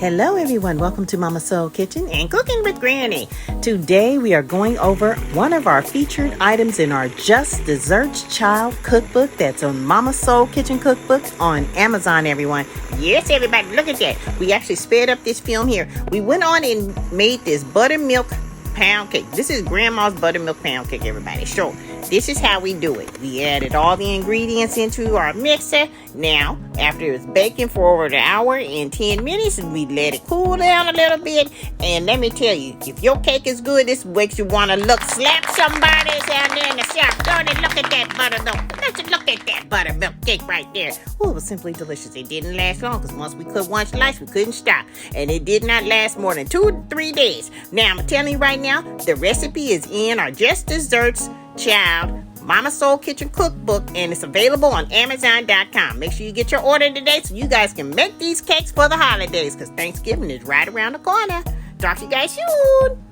Hello everyone, welcome to Mama Soul Kitchen and Cooking with Granny. Today we are going over one of our featured items in our Just Desserts Child Cookbook that's on Mama Soul Kitchen Cookbook on Amazon, everyone. Yes, everybody, look at that. We actually sped up this film here. We went on and made this buttermilk pound cake. This is Grandma's buttermilk pound cake, everybody. So this is how we do it. We added all the ingredients into our mixer. Now, after it was baking for over an hour and 10 minutes, we let it cool down a little bit. And let me tell you, if your cake is good, this makes you want to slap somebody down there in the shop. Don't it? Look at that buttermilk. Let's look at that buttermilk cake right there. Oh, it was simply delicious. It didn't last long because once we cooked one slice, we couldn't stop. And it did not last more than 2 to 3 days. Now, I'm telling you right now, the recipe is in our Just Desserts Child Mama Soul Kitchen Cookbook, and it's available on Amazon.com. Make sure you get your order today so you guys can make these cakes for the holidays because Thanksgiving is right around the corner. Talk to you guys soon.